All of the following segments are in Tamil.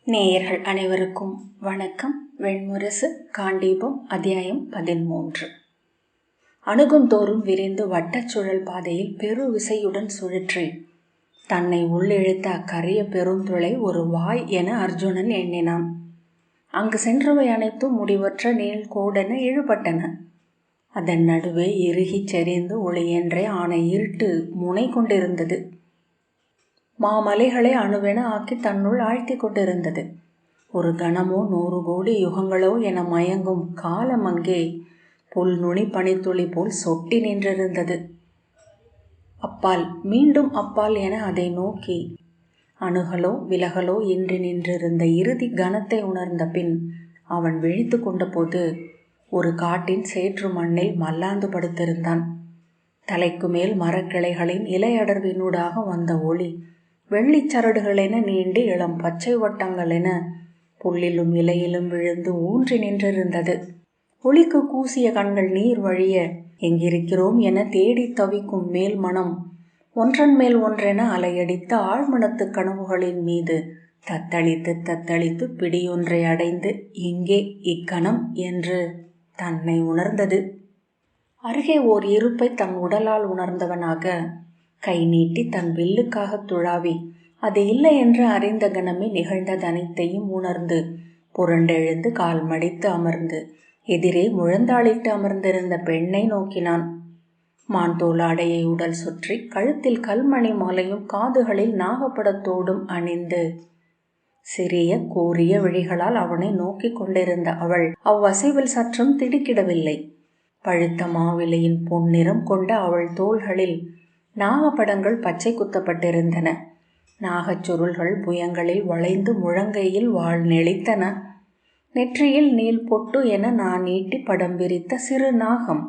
நேயர்கள் அனைவருக்கும் வணக்கம். வெண்முரசு காண்டீபம் அத்தியாயம் 13. அணுகும் தோறும் விரிந்து வட்டச்சுழல் பாதையில் பெரு விசையுடன் சுழற்றி தன்னை உள்ளிழுத்த அக்கரிய பெருந்துளை ஒரு வாய் என அர்ஜுனன் எண்ணினான். அங்கு சென்றவை அனைத்தும் முடிவற்ற நீள் கோடென இழுபட்டன. அதன் நடுவே இறுகிச் செறிந்து ஒளியென்றே ஆன இருட்டு முனை கொண்டிருந்தது. மாமலைகளை அணுவென ஆக்கி தன்னுள் ஆழ்த்தி கொண்டிருந்தது. ஒரு கணமோ 100 கோடி யுகங்களோ என மயங்கும் காலம் அங்கே புல் நுனி பனித்துளி போல் சொட்டி நின்றிருந்தது. அப்பால் மீண்டும் அப்பால் என அதை நோக்கி அணுகலோ விலகலோ இன்றி நின்றிருந்த இறுதி கணத்தை உணர்ந்த பின் அவன் விழித்து கொண்ட போது ஒரு காட்டின் சேற்று மண்ணில் மல்லாந்து படுத்திருந்தான். தலைக்கு மேல் மரக்கிளைகளின் இலையடர்வினூடாக வந்த ஒளி வெள்ளிச்சரடுகளென நீண்டு இளம் பச்சை வட்டங்களென புல்லிலும் இலையிலும் விழுந்து ஊன்றி நின்றிருந்தது. ஒளிக்கு கூசிய கண்கள் நீர் வழிய எங்கிருக்கிறோம் என தேடி தவிக்கும் மேல் மனம் ஒன்றன் மேல் ஒன்றென அலையடித்த ஆழ்மனத்து கனவுகளின் மீது தத்தளித்து பிடியொன்றை அடைந்து இங்கே இக்கணம் என்று தன்னை உணர்ந்தது. அருகே ஓர் இருப்பை தன் உடலால் உணர்ந்தவனாக கை நீட்டி தன் வில்லுக்காக துழாவி அது இல்லை என்று அறிந்த கணமே நிகழ்ந்ததனைத்தையும் உணர்ந்து புரண்டெழுந்து கால் மடித்து அமர்ந்து எதிரே முழந்தாளிட்டு அமர்ந்திருந்த பெண்ணை நோக்கினான். மான் தோலாடையை உடல் சுற்றி கழுத்தில் கல்மணி மாலையும் காதுகளில் நாகப்படத்தோடும் அணிந்து சிறிய கூரிய விழிகளால் அவனை நோக்கி கொண்டிருந்த அவள் அவ்வசைவில் சற்றும் திடுக்கிடவில்லை. பழுத்த மாவிலையின் பொன்னிறம் கொண்ட அவள் தோள்களில் நாகப்படங்கள் பச்சை குத்தப்பட்டிருந்தன. நாகச் சுருள்கள் புயங்களில் வளைந்து முழங்கையில் வாழ் நெளித்தன. நெற்றியில் நீல் பொட்டு என நான் நீட்டி படம் விரித்த சிறு நாகம்.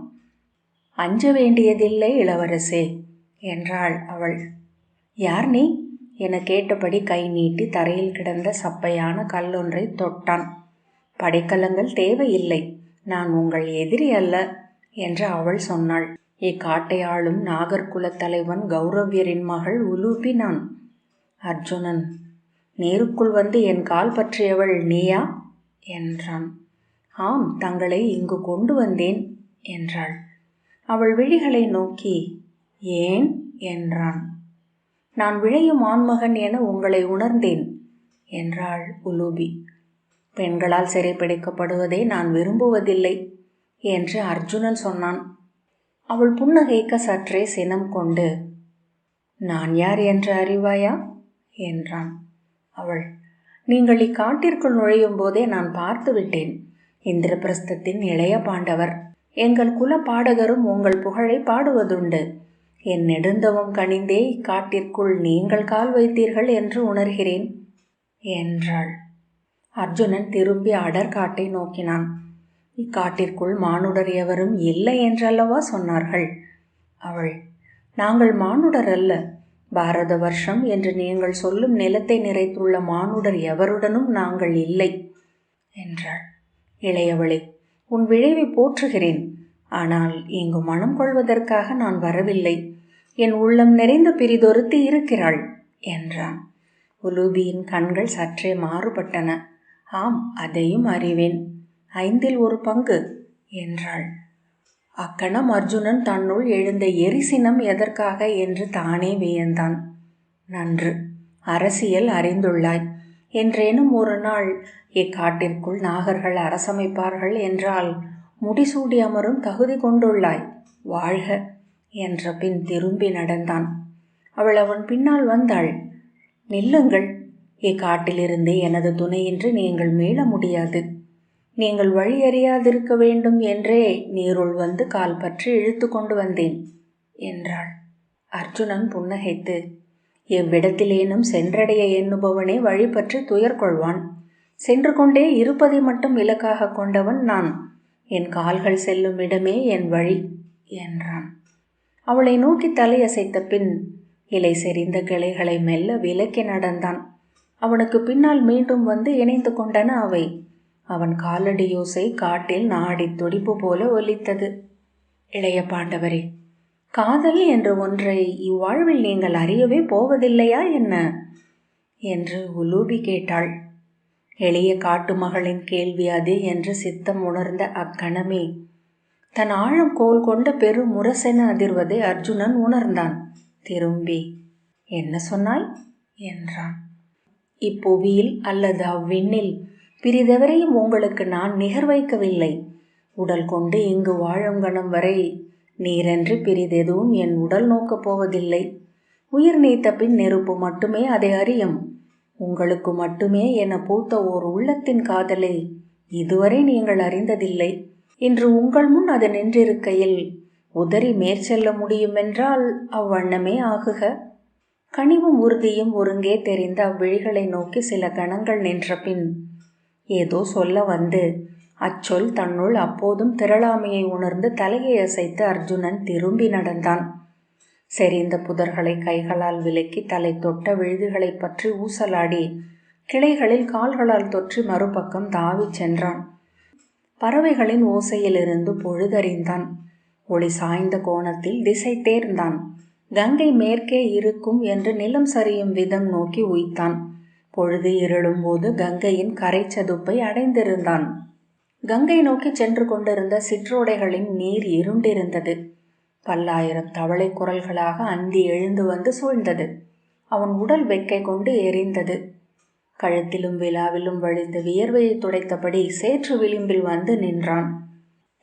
அஞ்ச வேண்டியதில்லை இளவரசே என்றாள் அவள். யார் நீ என கேட்டபடி கை நீட்டி தரையில் கிடந்த சப்பையான கல்லொன்றை தொட்டான். படைக்கலங்கள் தேவையில்லை, நான் உங்கள் எதிரி அல்ல என்று அவள் சொன்னாள். இக்காட்டை ஆளும் நாகர்குலத் தலைவன் கௌரவ்யரின் மகள் உலூபி நான். அர்ஜுனன், நேருக்குள் வந்து என் கால் பற்றியவள் நீயா என்றான். ஆம், தங்களை இங்கு கொண்டு வந்தேன் என்றாள். அவள் விழிகளை நோக்கி ஏன் என்றான். நான் விழையும் ஆண்மகன் என உங்களை உணர்ந்தேன் என்றாள் உலூபி. பெண்களால் சிறைப்பிடிக்கப்படுவதை நான் விரும்புவதில்லை என்று அர்ஜுனன் சொன்னான். அவள் புன்னகைக்க சற்றே சினம் கொண்டு நான் யார் என்று அறிவாயா என்றான். அவள், நீங்கள் இக்காட்டிற்குள் நுழையும் போதே நான் பார்த்து விட்டேன். இந்திரபிரஸ்தத்தின் இளைய பாண்டவர். எங்கள் குல பாடகரும் உங்கள் புகழை பாடுவதுண்டு. என் நெடுந்தவம் கனிந்தே இக்காட்டிற்குள் நீங்கள் கால் வைத்தீர்கள் என்று உணர்கிறேன் என்றாள். அர்ஜுனன் திரும்பி அடர்காட்டை நோக்கினான். இக்காட்டிற்குள் மானுடர் எவரும் இல்லை என்றல்லவா சொன்னார்கள்? அவள், நாங்கள் மானுடர் அல்ல. பாரத வருஷம் என்று நீங்கள் சொல்லும் நிலத்தை நிறைத்துள்ள மானுடர் எவருடனும் நாங்கள் இல்லை என்றாள். இளையவளே, உன் விழைவை போற்றுகிறேன். ஆனால் இங்கு மனம் கொள்வதற்காக நான் வரவில்லை. என் உள்ளம் நிறைந்த பிரிதொருத்தி இருக்கிறாள் என்றான். உலூபியின் கண்கள் சற்றே மாறுபட்டன. ஆம், அதையும் அறிவேன். 1/5 பங்கு என்றாள். அக்கணம் அர்ஜுனன் தன்னுள் எழுந்த எரிசினம் எதற்காக என்று தானே வியந்தான். நன்று, அரசியல் அறிந்துள்ளாய். என்றேனும் ஒரு நாள் இக்காட்டிற்குள் நாகர்கள் அரசமைப்பார்கள் என்றால் முடிசூடி அமரும் தகுதி கொண்டுள்ளாய். வாழ்க என்ற பின் திரும்பி நடந்தான். அவள் அவன் பின்னால் வந்தாள். நில்லுங்கள், இக்காட்டிலிருந்து எனது துணையின்றி நீங்கள் மீள முடியாது. நீங்கள் வழி அறியாதிருக்க வேண்டும் என்றே நீருள் வந்து கால் பற்றி இழுத்து கொண்டு வந்தேன் என்றாள். அர்ஜுனன் புன்னகைத்து, எவ்விடத்திலேனும் சென்றடைய எண்ணுபவனே வழி பற்றி துயர் கொள்வான். சென்று கொண்டே இருப்பதை மட்டும் இலக்காக கொண்டவன் நான். என் கால்கள் செல்லும் இடமே என் வழி என்றான். அவளை நோக்கி தலையசைத்த பின் இலை செறிந்த கிளைகளை மெல்ல விலக்கி நடந்தான். அவனுக்கு பின்னால் மீண்டும் வந்து இணைந்து கொண்டன அவை. அவன் காலடியோசை காட்டில் நாடி துடிப்பு போல ஒலித்தது. இளைய பாண்டவரே, காதல் என்ற ஒன்றை இவ்வாழ்வில் நீங்கள் அறியவே போவதில்லையா என்ன என்று உலூபி கேட்டாள். எளிய காட்டு மகளின் கேள்வி அது என்று சித்தம் உணர்ந்த அக்கணமே தன் ஆழம் கோல் கொண்ட பெரும் முரசென அதிர்வதை அர்ஜுனன் உணர்ந்தான். திரும்பி, என்ன சொன்னாய் என்றான். இப்புவியில் அல்லது அவ்விண்ணில் பிறிதெவரையும் உங்களுக்கு நான் நிகர் வைக்கவில்லை. உடல் கொண்டு இங்கு வாழும் கணம் வரை நீரென்று பிறிதெதுவும் என் உடல் நோக்கப் போவதில்லை. உயிர் நீத்த பின் நெருப்பு மட்டுமே அதை அறியும். உங்களுக்கு மட்டுமே என பூத்த ஓர் உள்ளத்தின் காதலை இதுவரை நீங்கள் அறிந்ததில்லை. இன்று உங்கள் முன் அது நின்றிருக்கையில் உதறி மேற்செல்ல முடியுமென்றால் அவ்வண்ணமே ஆகுக. கனிவும் உறுதியும் ஒருங்கே தெரிந்த அவ்விழிகளை நோக்கி சில கணங்கள் நின்ற பின் ஏதோ சொல்ல வந்து அச்சொல் தன்னுள் அப்போதும் திரளாமையை உணர்ந்து தலையை அசைத்து அர்ஜுனன் திரும்பி நடந்தான். செறிந்த புதர்களை கைகளால் விலக்கி தலை தொட்ட விழுதுகளை பற்றி ஊசலாடி கிளைகளில் கால்களால் தொற்றி மறுபக்கம் தாவிச் சென்றான். பறவைகளின் ஓசையிலிருந்து பொழுதறிந்தான். ஒளி சாய்ந்த கோணத்தில் திசை தேர்ந்தான். கங்கை மேற்கே இருக்கும் என்று நிலம் சரியும் விதம் நோக்கி உய்த்தான். பொழுது இருளும்போது கங்கையின் கரை சதுப்பை அடைந்திருந்தான். கங்கை நோக்கி சென்று கொண்டிருந்த சிற்றோடைகளின் நீர் இருண்டிருந்தது. பல்லாயிரம் தவளை குரல்களாக அந்தி எழுந்து வந்து சூழ்ந்தது. அவன் உடல் வெக்கை கொண்டு எரிந்தது. கழுத்திலும் விழாவிலும் வழிந்த வியர்வையை துடைத்தபடி சேற்று விளிம்பில் வந்து நின்றான்.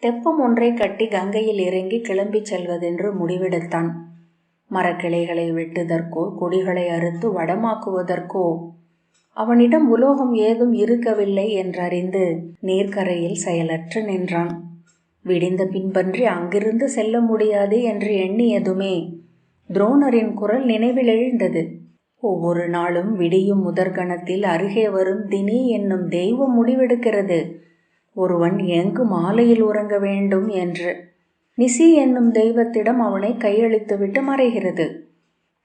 தெப்பம் ஒன்றை கட்டி கங்கையில் இறங்கி கிளம்பிச் செல்வதென்று முடிவெடுத்தான். மரக்கிளைகளை வெட்டுதற்கோ கொடிகளை அறுத்து வடமாக்குவதற்கோ அவனிடம் உலோகம் ஏதும் இருக்கவில்லை என்றறிந்து நீர்க்கரையில் செயலற்று நின்றான். விடிந்த பின்பன்றி அங்கிருந்து செல்ல முடியாது என்று எண்ணியதுமே துரோணரின் குரல் நினைவில் எழுந்தது. ஒவ்வொரு நாளும் விடியும் முதற்கணத்தில் அருகே வரும் தினி என்னும் தெய்வம் முடிவெடுக்கிறது ஒருவன் எங்கு மாலையில் உறங்க வேண்டும் என்று. நிசி என்னும் தெய்வத்திடம் அவனை கையளித்துவிட்டு மறைகிறது.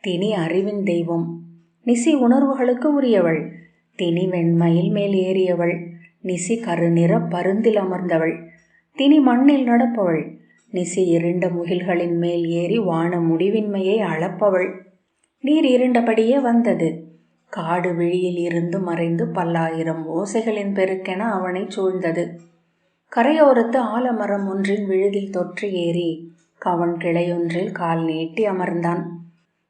தினி அறிவின் தெய்வம். நிசி உணர்வுகளுக்கு உரியவள். தினி வெண்மயில் மேல் ஏறியவள். நிசி கருநிற பருந்தில் அமர்ந்தவள். தினி மண்ணில் நடப்பவள். நிசி இருண்ட முகில்களின் மேல் ஏறி வான முடிவின்மையை அளப்பவள். நீர் இருண்டபடியே வந்தது. காடு விழியில் இருந்து மறைந்து பல்லாயிரம் ஓசைகளின் பெருக்கென அவனை சூழ்ந்தது. கரையோரத்து ஆலமரம் ஒன்றின் விழுதில் தொற்றி ஏறி கவன் கிளையொன்றில் கால் நீட்டி அமர்ந்தான்.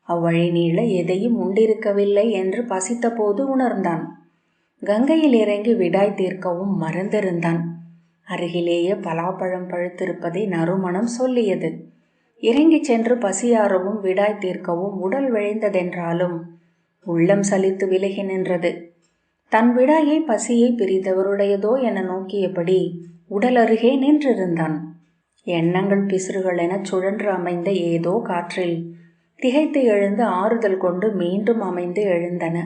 அவ்வழி நீள எதையும் உண்டிருக்கவில்லை என்று பசித்த போது உணர்ந்தான். கங்கையில் இறங்கி விடாய் தீர்க்கவும் மறந்திருந்தான். அருகிலேயே பலாப்பழம் பழுத்திருப்பதை நறுமணம் சொல்லியது. இறங்கிச் சென்று பசியாறவும் விடாய் தீர்க்கவும் உடல் விழைந்ததென்றாலும் உள்ளம் சலித்து விலகி நின்றது. தன் விடாயை பசியை பிரித்தவருடையதோ என நோக்கியபடி உடல் அருகே நின்றிருந்தான். எண்ணங்கள் பிசுறுகள் என சுழன்று அமைந்த ஏதோ காற்றில் திகைத்து எழுந்து ஆறுதல் கொண்டு மீண்டும் அமைந்து எழுந்தன.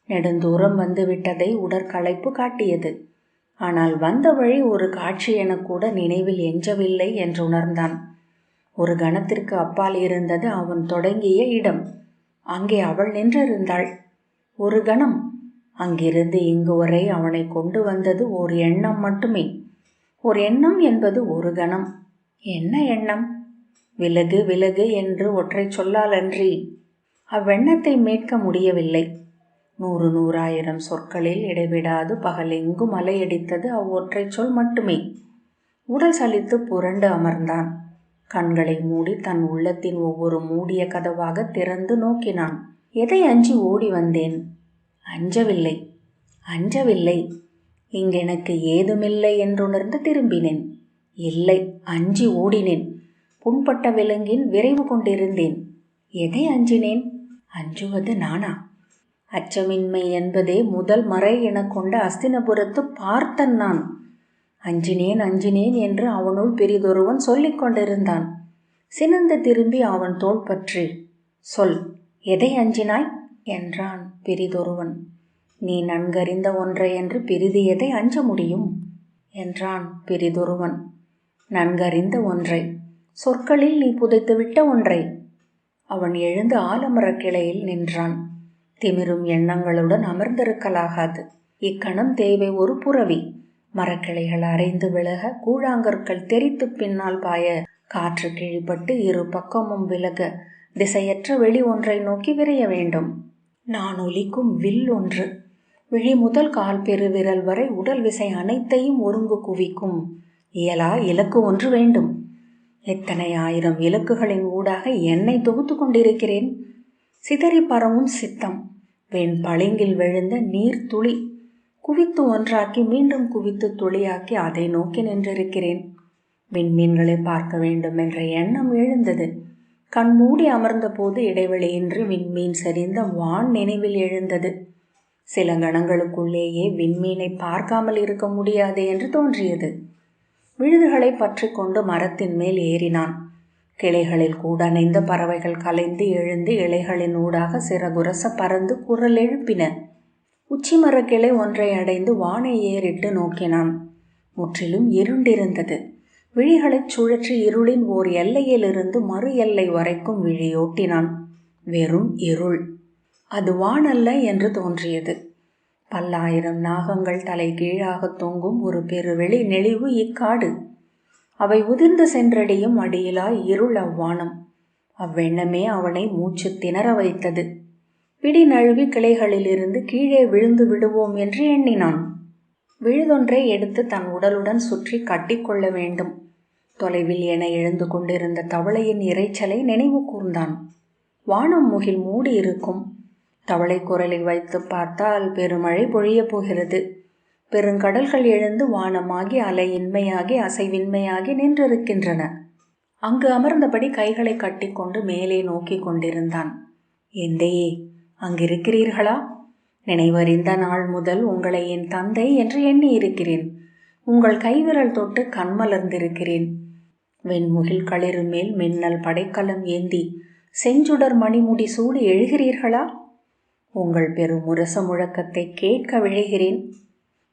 நெடுந்தூரம் வந்துவிட்டதை உடற்களைப்பு காட்டியது. ஆனால் வந்த வழி ஒரு காட்சி என கூட நினைவில் எஞ்சவில்லை என்று உணர்ந்தான். ஒரு கணத்திற்கு அப்பால் இருந்தது அவன் தொடங்கிய இடம். அங்கே அவள் நின்றிருந்தாள். ஒரு கணம். அங்கிருந்து இங்கு வரை அவனை கொண்டு வந்தது ஓர் எண்ணம் மட்டுமே. ஒரு எண்ணம் என்பது ஒரு கணம். என்ன எண்ணம்? விலகு விலகு என்று ஒற்றை சொல்லாலன்றி அவ்வெண்ணத்தை மீட்க முடியவில்லை. 100,000 சொற்களில் இடைவிடாது பகலெங்கும் அலையடித்தது அவ்வொற்றை சொல் மட்டுமே. உடல் சலித்து புரண்டு அமர்ந்தான். கண்களை மூடி தன் உள்ளத்தின் ஒவ்வொரு மூடிய கதவாக திறந்து நோக்கினான். எதை அஞ்சி ஓடி வந்தேன்? அஞ்சவில்லை, அஞ்சவில்லை. இங்கெனக்கு ஏதுமில்லை என்றுணர்ந்து திரும்பினேன். இல்லை, அஞ்சி ஓடினேன். புண்பட்ட விலங்கின் விரைவு கொண்டிருந்தேன். எதை அஞ்சினேன்? அஞ்சுவது நானா? அச்சமின்மை என்பதே முதல் மறை என கொண்ட அஸ்தினபுரத்து பார்த்தன் நான். அஞ்சினேன் அஞ்சினேன் என்று அவனுள் பிறிதொருவன் சொல்லிக் கொண்டிருந்தான். சினந்து திரும்பி அவன் தோள் பற்றி, சொல், எதை அஞ்சினாய் என்றான் பிறிதொருவன். நீ நன்கறிந்த ஒன்றை என்று பிறிது எதை அஞ்ச முடியும் என்றான் பிறிதொருவன். நன்கறிந்த ஒன்றை, சொற்களில் நீ புதைத்துவிட்ட ஒன்றை. அவன் எழுந்து ஆலமரக் கிளையில் நின்றான். திமிரும் எண்ணங்களுடன் அமர்ந்திருக்கலாகாது. இக்கணம் தேவை ஒரு புரவி. மரக்கிளைகள் அரைந்து விலக, கூழாங்கற்கள் தெரித்து பின்னால் பாய, காற்று கிழிப்பட்டு இரு பக்கமும் விலக, திசையற்ற வெளி ஒன்றை நோக்கி விரைய வேண்டும். நான் ஒலிக்கும் வில் ஒன்று, விழி முதல் கால் பெருவிரல் வரை உடல் விசை அனைத்தையும் ஒருங்கு குவிக்கும் இயலா இலக்கு ஒன்று வேண்டும். எத்தனை ஆயிரம் இலக்குகளின் ஊடாக என்னை தொகுத்து கொண்டிருக்கிறேன். சிதறி பரவும் சித்தம் வெண் பளிங்கில் விழுந்த நீர் துளி குவித்து ஒன்றாக்கி மீண்டும் குவித்து துளியாக்கி அதை நோக்கி நின்றிருக்கிறேன். விண்மீன்களை பார்க்க வேண்டும் என்ற எண்ணம் எழுந்தது. கண்மூடி அமர்ந்த போது இடைவெளியின்றி விண்மீன் சரிந்த வான் நினைவில் எழுந்தது. சில கணங்களுக்குள்ளேயே விண்மீனை பார்க்காமல் இருக்க முடியாது என்று தோன்றியது. விழுதுகளை பற்றி கொண்டு மரத்தின் மேல் ஏறினான். கிளைகளில் கூட அணைந்த பறவைகள் கலைந்து எழுந்து இலைகளின் ஊடாக சிறகுரச பறந்து குரல் எழுப்பின. உச்சிமர கிளை ஒன்றை அடைந்து வானை ஏறிட்டு நோக்கினான். முற்றிலும் இருண்டிருந்தது. விழிகளைச் சுழற்றி இருளின் ஓர் எல்லையிலிருந்து மறு எல்லை வரைக்கும் விழியோட்டினான். வெறும் இருள். அது வானல்ல என்று தோன்றியது. பல்லாயிரம் நாகங்கள் தலை கீழாக தொங்கும் ஒரு பெருவெளி நெளிவு இக்காடு. அவை உதிர்ந்து சென்றடியும் அடியிலா இருள் அவ்வானம். அவ்வெண்ணமே அவனை மூச்சு திணற வைத்தது. பிடி நழுவி கிளைகளிலிருந்து கீழே விழுந்து விடுவோம் என்று எண்ணினான். விழுதொன்றை எடுத்து தன் உடலுடன் சுற்றி கட்டிக்கொள்ள வேண்டும். தொலைவில் என எழுந்து கொண்டிருந்த தவளையின் இரைச்சலை நினைவு கூர்ந்தான். வானம் முகில் மூடி இருக்கும். தவளை குரலை வைத்து பார்த்தால் பெருமழை பொழியப் போகிறது. பெருங்கடல்கள் எழுந்து வானமாகி அலையின்மையாகி அசைவின்மையாகி நின்றிருக்கின்றன. அங்கு அமர்ந்தபடி கைகளை கட்டிக்கொண்டு மேலே நோக்கி கொண்டிருந்தான். எந்தையே, அங்கிருக்கிறீர்களா? நினைவறிந்த நாள் முதல் உங்களை என் தந்தை என்று எண்ணி இருக்கிறேன். உங்கள் கைவிரல் தொட்டு கண்மலர்ந்திருக்கிறேன். வெண்முகில் களிறு மேல் மின்னல் படைக்கலம் ஏந்தி செஞ்சுடர் மணிமுடி சூடி எழுகிறீர்களா? உங்கள் பெருமுரச முழக்கத்தை கேட்க விழைகிறேன்.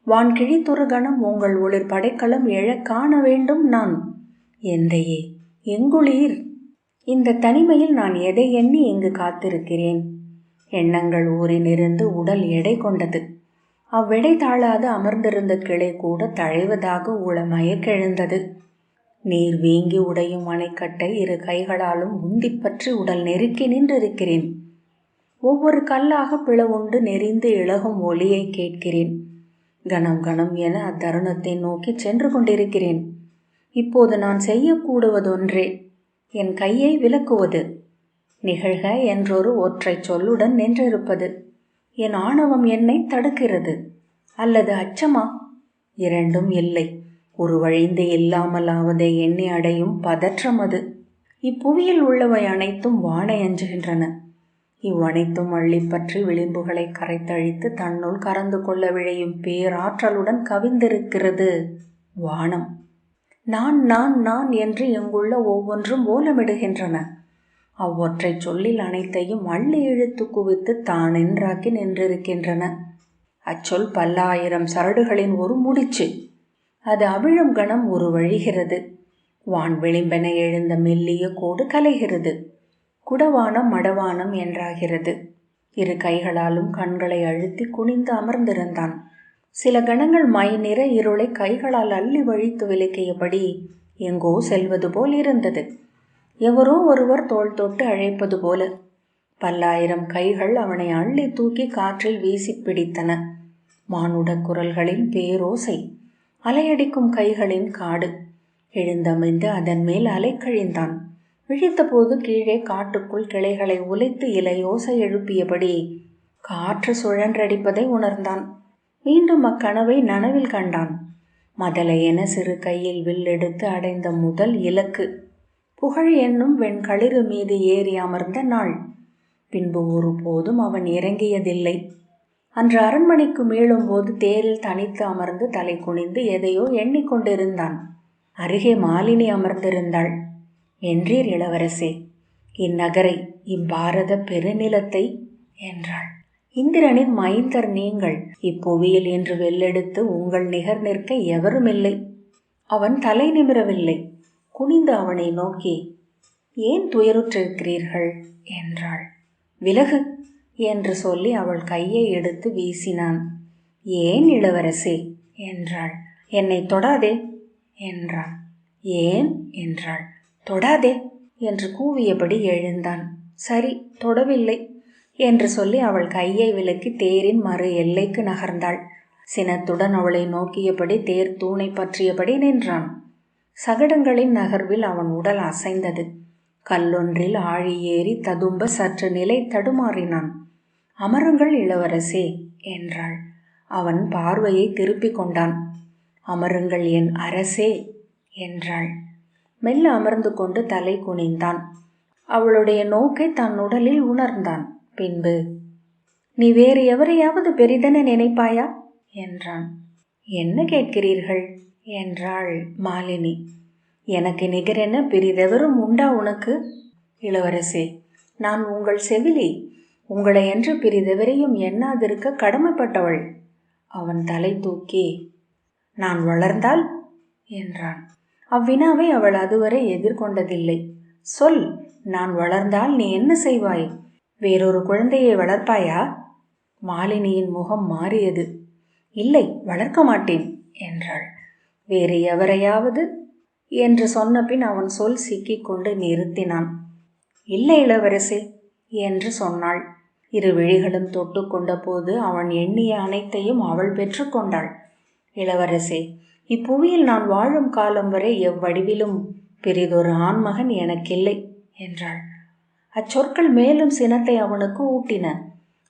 வான் கிழித்துரு கணம் உங்கள் ஒளிர் படைக்கலம் எழ காண வேண்டும் நான். எந்தையே, எங்குளீர்? இந்த தனிமையில் நான் எதை எண்ணி இங்கு காத்திருக்கிறேன்? எண்ணங்கள் ஊரிலிருந்து உடல் எடை கொண்டது. அவ்வெடை தாழாது அமர்ந்திருந்த கிளை கூட தழைவதாக உளமயக்கெழுந்தது. நீர் வீங்கி உடையும் அணைக்கட்டை இரு கைகளாலும் உந்திப்பற்றி உடல் நெருக்கி நின்றிருக்கிறேன். ஒவ்வொரு கல்லாக பிளவுண்டு நெறிந்து இளகும் ஒலியை கேட்கிறேன். கணம் கணம் என அத்தருணத்தை நோக்கி சென்று கொண்டிருக்கிறேன். இப்போது நான் செய்யக்கூடுவதொன்றே, என் கையை விலக்குவது. நிகழ்க என்றொரு ஒற்றை சொல்லுடன் நின்றிருப்பது. என் ஆணவம் என்னை தடுக்கிறது. அல்லது அச்சமா? இரண்டும் இல்லை. ஒரு வழிந்து இல்லாமலாவதை எண்ணி அடையும் பதற்றம் அது. இப்புவியில் உள்ளவை அனைத்தும் வானை அஞ்சுகின்றன. இவ்வனைத்தும் அள்ளிப்பற்றி விளிம்புகளை கரைத்தழித்து தன்னுள் கறந்து கொள்ள விழையும் பேராற்றலுடன் கவிந்திருக்கிறது வானம். நான் நான் நான் என்று இங்குள்ள ஒவ்வொன்றும் ஓலமிடுகின்றன. அவ்வொற்றை சொல்லில் அனைத்தையும் அள்ளி இழுத்து குவித்து தான் என்றாக்கி நின்றிருக்கின்றன. அச்சொல் பல்லாயிரம் சரடுகளின் ஒரு முடிச்சு. அது அவிழும் கணம் ஒரு வழிகிறது. வான் விளிம்பென எழுந்த மெல்லிய கோடு கலைகிறது. குடவானம் மடவானம் என்றாகிறது. இரு கைகளாலும் கண்களை அழுத்தி குனிந்து அமர்ந்திருந்தான். சில கணங்கள் மை நிற இருளை கைகளால் அள்ளி வழித்து விலக்கியபடி எங்கோ செல்வது போல் இருந்தது. எவரோ ஒருவர் தோள் தொட்டு அழைப்பது போல. பல்லாயிரம் கைகள் அவனை அள்ளி தூக்கி காற்றில் வீசி பிடித்தன. மானுட குரல்களின் பேரோசை, அலையடிக்கும் கைகளின் காடு. எழுந்தமைந்து அதன் மேல் அலை கழிந்தான். விழித்தபோது கீழே காட்டுக்குள் கிளைகளை உலைத்து இலையோசை எழுப்பியபடி காற்று சுழன்றடிப்பதை உணர்ந்தான். மீண்டும் அக்கனவை நனவில் கண்டான். மதலை என சிறு கையில் வில்லெடுத்து அடைந்த முதல் இலக்கு. புகழ் என்னும் வெண்களிறு மீது ஏறி அமர்ந்த நாள். பின்பு ஒருபோதும் அவன் இறங்கியதில்லை. அன்று அரண்மனைக்கு மீளும்போது தேரில் தனித்து அமர்ந்து தலை குனிந்து எதையோ எண்ணிக்கொண்டிருந்தான். அருகே மாலினி அமர்ந்திருந்தாள். என்றீர் இளவரசே, இந்நகரை, இப்பாரத பெருநிலத்தை என்றாள். இந்திரனின் மைந்தர் நீங்கள். இப்புவியில் இன்று வெள்ளெடுத்து உங்கள் நிகர் நிற்க எவருமில்லை. அவன் தலை நிமிரவில்லை. குனிந்து அவனை நோக்கி, ஏன் துயருற்றிருக்கிறீர்கள் என்றாள். விலகு என்று சொல்லி அவள் கையை எடுத்து வீசினான். ஏன் இளவரசே என்றாள். என்னை தொடாதே என்றான். ஏன் என்றாள். தொடாதே என்று கூவியபடி எழுந்தான். சரி, தொடவில்லை. என்று சொல்லி அவள் கையை விலக்கி தேரின் மறு எல்லைக்கு நகர்ந்தாள். சினத்துடன் அவளை நோக்கியபடி தேர் தூணை பற்றியபடி நின்றான். சகடங்களின் நகர்வில் அவன் உடல் அசைந்தது. கல்லொன்றில் ஆழி ஏறி ததும்ப சற்று நிலை தடுமாறினான். அமருங்கள் இளவரசே என்றாள். அவன் பார்வையை திருப்பிக் கொண்டான். அமருங்கள் என் அரசே என்றாள். மெல்ல அமர்ந்து கொண்டு தலை குனிந்தான். அவளுடைய நோக்கை தன் உடலில் உணர்ந்தான். பின்பு, நீ வேறு எவரையாவது பெரிதென நினைப்பாயா என்றான். என்ன கேட்கிறீர்கள் என்றாள் மாலினி. எனக்கு நிகரென பிரிதெவரும் உண்டா உனக்கு? இளவரசே, நான் உங்கள் செவிலி. உங்களை என்று பிரிதெவரையும் எண்ணாதிருக்க கடமைப்பட்டவள். அவன் தலை தூக்கி, நான் வளர்ந்தால் என்றான். அவ்வினாவை அவள் அதுவரை எதிர்கொண்டதில்லை. சொல், நான் வளர்ந்தால் நீ என்ன செய்வாய்? வேறொரு குழந்தையை வளர்ப்பாயா? மாலினியின் முகம் மாறியது. இல்லை, வளர்க்க மாட்டேன் என்றாள். வேறு எவரையாவது என்று சொன்ன பின் அவன் சொல் சிக்கிக்கொண்டு நிறுத்தினான். இல்லை இளவரசே என்று சொன்னாள். இரு விழிகளும் தொட்டு கொண்ட போது அவன் எண்ணிய அனைத்தையும் அவள் பெற்றுக்கொண்டாள். இளவரசே, இப்புவியில் நான் வாழும் காலம் வரை எவ்வடிவிலும் பெரிதொரு ஆண்மகன் எனக்கில்லை என்றாள். அச்சொற்கள் மேலும் சினத்தை அவனுக்கு ஊட்டின.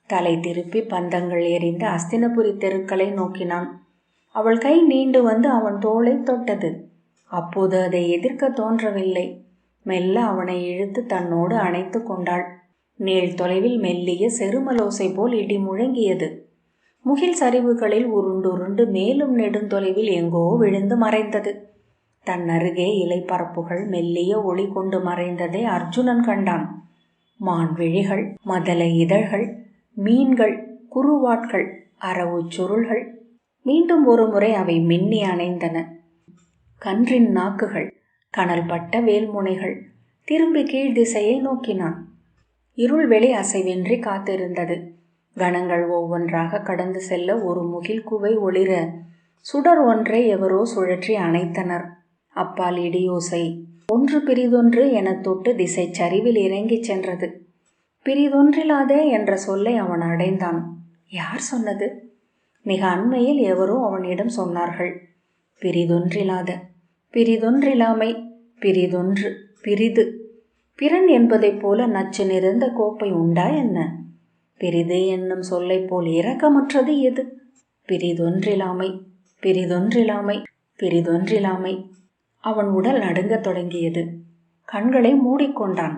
தலை திருப்பி பந்தங்கள் எறிந்த அஸ்தினபுரி தெருக்களை நோக்கினான். அவள் கை நீண்டு வந்து அவன் தோளை தொட்டது. அப்போது அதை எதிர்க்க தோன்றவில்லை. மெல்ல அவனை இழுத்து தன்னோடு அணைத்து கொண்டாள். நீள் தொலைவில் மெல்லிய செருமலோசை போல் இடி முழங்கியது. முகில் சரிவுகளில் உருண்டுருண்டு மேலும் நெடுந்தொலைவில் எங்கோ விழுந்து மறைந்தது. தன் அருகே இலைப்பரப்புகள் மெல்லிய ஒளி கொண்டு மறைந்ததை அர்ஜுனன் கண்டான். மான்விழிகள், மதல இதழ்கள், மீன்கள், குருவாட்கள், அரவு சுருள்கள், மீண்டும் ஒரு முறை அவை மின்னி அணைந்தன. கன்றின் நாக்குகள், கனல் பட்ட வேல்முனைகள். திரும்பி கீழ் திசையை நோக்கினான். இருள் வெளி அசைவின்றி காத்திருந்தது. கணங்கள் ஒவ்வொன்றாக கடந்து செல்ல ஒரு முகில் குவை ஒளிர சுடர் ஒன்றை எவரோ சுழற்றி அணைத்தனர். அப்பால் இடியோசை ஒன்று பிரிதொன்று என தொட்டு திசை சரிவில் இறங்கிச் சென்றது. பிரிதொன்றில்லாத என்ற சொல்லை அவன் அடைந்தான். யார் சொன்னது? மிக அண்மையில் எவரோ அவனிடம் சொன்னார்கள். பிரிதொன்றில்லாத, பிரிதொன்றில்லாமை, பிரிதொன்று, பிரிது. பிறன் என்பதைப் போல நச்சு நிறைந்த கோப்பை உண்டா என்ன? பிரிது என்னும் சொல்லை போல் இரக்கமற்றது எது? பிரிதொன்றில்லாமை, பிரிதொன்றில்லாமை, பிரிதொன்றில்லாமை. அவன் உடல் நடுங்கத் தொடங்கியது. கண்களை மூடிக்கொண்டான்.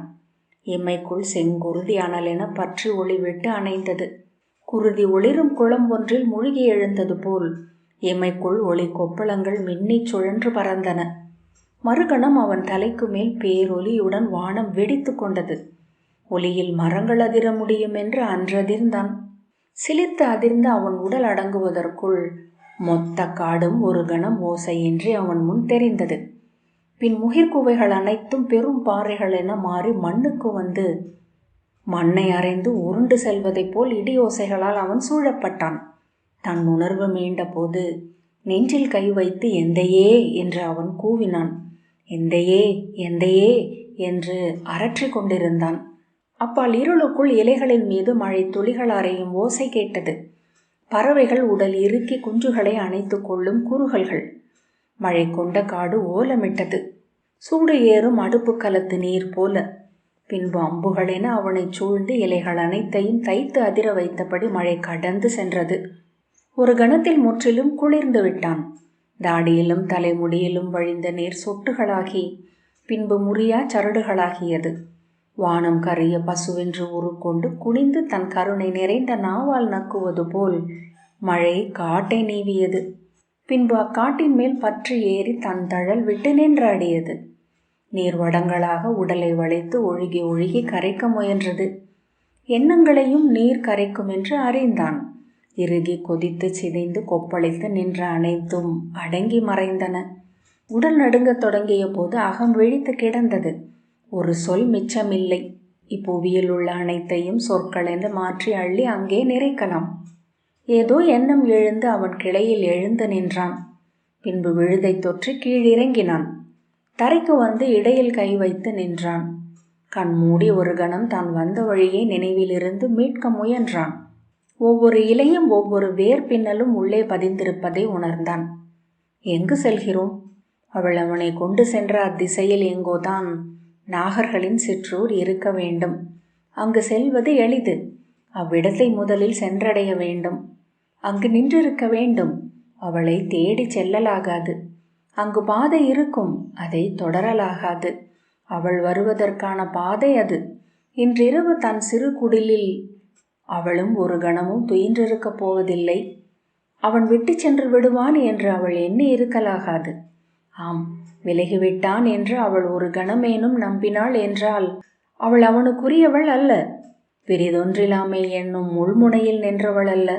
எம்மைக்குள் செங்குருதி அனலென பற்றி ஒளிவிட்டு அணைந்தது. குருதி ஒளிரும் குளம் ஒன்றில் மூழ்கி எழுந்தது போல் எம்மைக்குள் ஒளி கொப்பளங்கள் மின்னிச் சுழன்று பறந்தன. மறுகணம் அவன் தலைக்கு மேல் பேரொலியுடன் வானம் வெடித்து கொண்டது. ஒலியில் மரங்கள் அதிர முடியும் என்று அன்றதிர்ந்தான். சிலிர்த்து அதிர்ந்து அவன் உடல் அடங்குவதற்குள் மொத்த காடும் ஒரு கணம் ஓசையின்றி அவன் முன் தெரிந்தது. பின் முகிர்குவைகள் அனைத்தும் பெரும் பாறைகள் என மாறி மண்ணுக்கு வந்து மண்ணை அரைந்து உருண்டு செல்வதைப் போல் இடியோசைகளால் அவன் சூழப்பட்டான். தன் உணர்வு மீண்ட போது நெஞ்சில் கை வைத்து எந்தையே என்று அவன் கூவினான். எந்தையே, எந்தையே என்று அரற்றி கொண்டிருந்தான். அப்பால் இருளுக்குள் இலைகளின் மீது மழை துளிகள் அறையும் ஓசை கேட்டது. பறவைகள் உடல் இறுக்கி குஞ்சுகளை அணைத்து கொள்ளும் குறுகல்கள். மழை கொண்ட காடு ஓலமிட்டது. சூடு ஏறும் அடுப்பு கலத்து நீர் போல. பின்பு அம்புகளென அவனை சூழ்ந்து இலைகள் அனைத்தையும் தைத்து அதிர வைத்தபடி மழை கடந்து சென்றது. ஒரு கணத்தில் முற்றிலும் குளிர்ந்து விட்டான். தாடியிலும் தலைமுடியிலும் வழிந்த நீர் சொட்டுகளாகி பின்பு முறியா சரடுகளாகியது. வானம் கரிய பசுவென்று உருக்கொண்டு குனிந்து தன் கருணை நிறைந்த நாவால் நக்குவது போல் மழை காட்டை நீவியது. பின்பு அக்காட்டின் மேல் பற்றி ஏறி தன் தழல் விட்டு நின்றாடியது. நீர் வடங்களாக உடலை வளைத்து ஒழுகி ஒழுகி கரைக்க முயன்றது. எண்ணங்களையும் நீர் கரைக்கும் என்று அறிந்தான். இறுகி கொதித்து சிதைந்து கொப்பளித்து நின்ற அனைத்தும் அடங்கி மறைந்தன. உடல் நடுங்கத் தொடங்கிய போது அகம் விழித்து கிடந்தது. ஒரு சொல் மிச்சமில்லை. இப்புவியில் உள்ள அனைத்தையும் சொற்கள் என்று மாற்றி அள்ளி அங்கே நிறைக்கலாம். ஏதோ எண்ணம் எழுந்து அவன் கிளையில் எழுந்து நின்றான். பின்பு விழுதை தொற்றி கீழிறங்கினான். தரைக்கு வந்து இடையில் கை வைத்து நின்றான். கண்மூடி ஒரு கணம் தான் வந்த வழியை நினைவிலிருந்து மீட்க முயன்றான். ஒவ்வொரு இலையும் ஒவ்வொரு வேர் பின்னலும் உள்ளே பதிந்திருப்பதை உணர்ந்தான். எங்கு செல்கிறோம்? அவள் அவனை கொண்டு சென்ற அத்திசையில் எங்கோதான் நாகர்களின் சிற்றூர் இருக்க வேண்டும். அங்கு செல்வது எளிது. அவ்விடத்தை முதலில் சென்றடைய வேண்டும். அங்கு நின்றிருக்க வேண்டும். அவளை தேடி செல்லலாகாது. அங்கு பாதை இருக்கும், அதை தொடரலாகாது. அவள் வருவதற்கான பாதை அது. இன்றிரவு தன் சிறு குடிலில் அவளும் ஒரு கணமும் துயின்றிருக்கப் போவதில்லை. அவன் விட்டு சென்று விடுவான் என்று அவள் எண்ணி இருக்கலாகாது. ஆம், விலகிவிட்டான் என்று அவள் ஒரு கணமேனும் நம்பினாள் என்றால் அவள் அவனுக்குரியவள் அல்ல. பிரிதொன்றிலாமை என்னும் முள்முனையில் நின்றவள் அல்ல.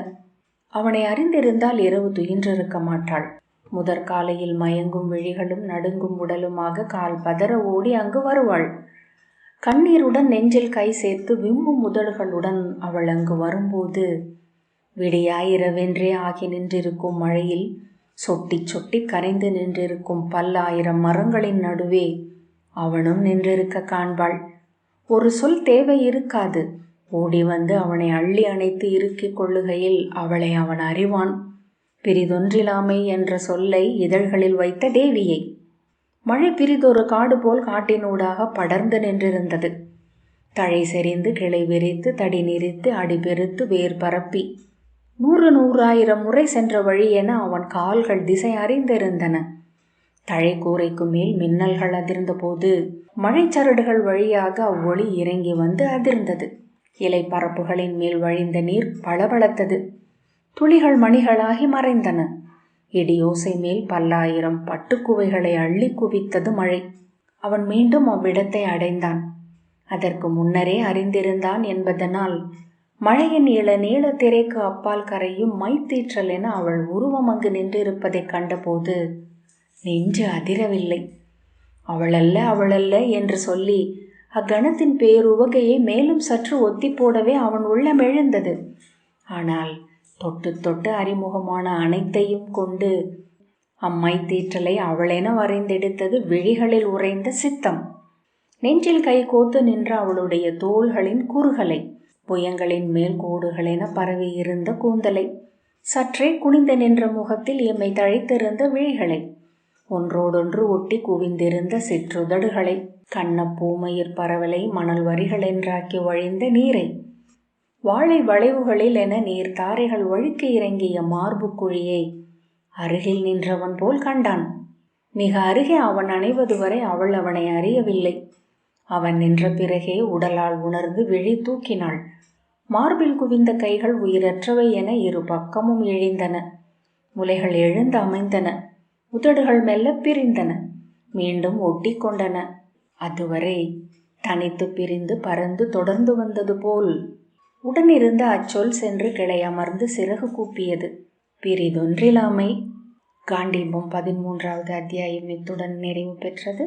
அவனை அறிந்திருந்தால் இரவு துயின்றிருக்க மாட்டாள். முதற்காலையில் மயங்கும் விழிகளும் நடுங்கும் உடலுமாக கால் பதற ஓடி அங்கு வருவாள். கண்ணீருடன் நெஞ்சில் கை சேர்த்து விம்மும் உதடுகளுடன் அவள் அங்கு வரும்போது விடியாயிரவென்றே ஆகி நின்றிருக்கும் மழையில் சொட்டி சொட்டி கரைந்து நின்றிருக்கும் பல்லாயிரம் மரங்களின் நடுவே அவனும் நின்றிருக்க காண்பாள். ஒரு சொல் தேவை இருக்காது. ஓடி வந்து அவனை அள்ளி அணைத்து இறுக்கிக் கொள்ளுகையில் அவளை அவன் அறிவான். பிரிதொன்றிலாமை என்ற சொல்லை இதழ்களில் வைத்த தேவியை. மழை பிரிதொரு காடு போல் காட்டினூடாக படர்ந்து நின்றிருந்தது. தழை செறிந்து கிளை விரித்து தடி நிறித்து அடிபெருத்து வேர் பரப்பி 100,000 முறை சென்ற வழி என அவன் கால்கள் திசை அறிந்திருந்தன. தழை கூரைக்கு மேல் மின்னல்கள் அதிர்ந்த போது மழைச்சரடுகள் வழியாக அவ்வொளி இறங்கி வந்து அதிர்ந்தது. இலை பரப்புகளின் மேல் வழிந்த நீர் பளபளத்தது. துளிகள் மணிகளாகி மறைந்தன. இடியோசை மேல் பல்லாயிரம் பட்டுக்குவைகளை அள்ளி குவித்தது மழை. அவன் மீண்டும் அவ்விடத்தை அடைந்தான். அதற்கு முன்னரே அறிந்திருந்தான் என்பதனால் மழையின் நீள திரைக்கு அப்பால் கரையும் மைத்தீற்றல் என அவள் உருவம் அங்கு நின்றிருப்பதை கண்டபோது நெஞ்சு அதிரவில்லை. அவளல்ல என்று சொல்லி அக்கணத்தின் பேருவகையை மேலும் சற்று ஒத்தி போடவே அவன் உள்ளம் எழுந்தது. ஆனால் தொட்டு தொட்டு அறிமுகமான அனைத்தையும் கொண்டு அம்மைத்தீற்றலை அவளென வரைந்தெடுத்தது விழிகளில் உறைந்த சித்தம். நெஞ்சில் கை கோத்து நின்ற அவளுடைய தோள்களின் குறுகலை, புயங்களின் மேல் கோடுகளென பரவி இருந்த கூந்தலை, சற்றே குனிந்து நின்ற முகத்தில் எம்மை தழைத்திருந்த விழிகளை, ஒன்றோடொன்று ஒட்டி குவிந்திருந்த சிற்றுதடுகளை, கண்ண பூமயிர் பரவலை மணல் வரிகள் என்றாக்கி வழிந்த நீரை, வாழை வளைவுகளில் என நீர் தாரைகள் வழுக்கி இறங்கிய மார்பு குழியை அருகில் நின்றவன் போல் கண்டான். மிக அருகே அவன் அணைவது வரை அவள் அவனை அறியவில்லை. அவன் நின்ற பிறகே உடலால் உணர்ந்து விழி தூக்கினாள். மார்பில் குவிந்த கைகள் உயிரற்றவை என இரு பக்கமும் இழிந்தன. முலைகள் எழுந்து அமைந்தன. உதடுகள் மெல்ல பிரிந்தன, மீண்டும் ஒட்டி கொண்டன. அதுவரை தனித்து பிரிந்து பறந்து தொடர்ந்து வந்தது போல் உடனிருந்த அச்சொல் சென்று கிளை அமர்ந்து சிறகு கூப்பியது. பிரிதொன்றிலாமை. காண்டீபம் 13வது அத்தியாயம் இத்துடன் நிறைவு பெற்றது.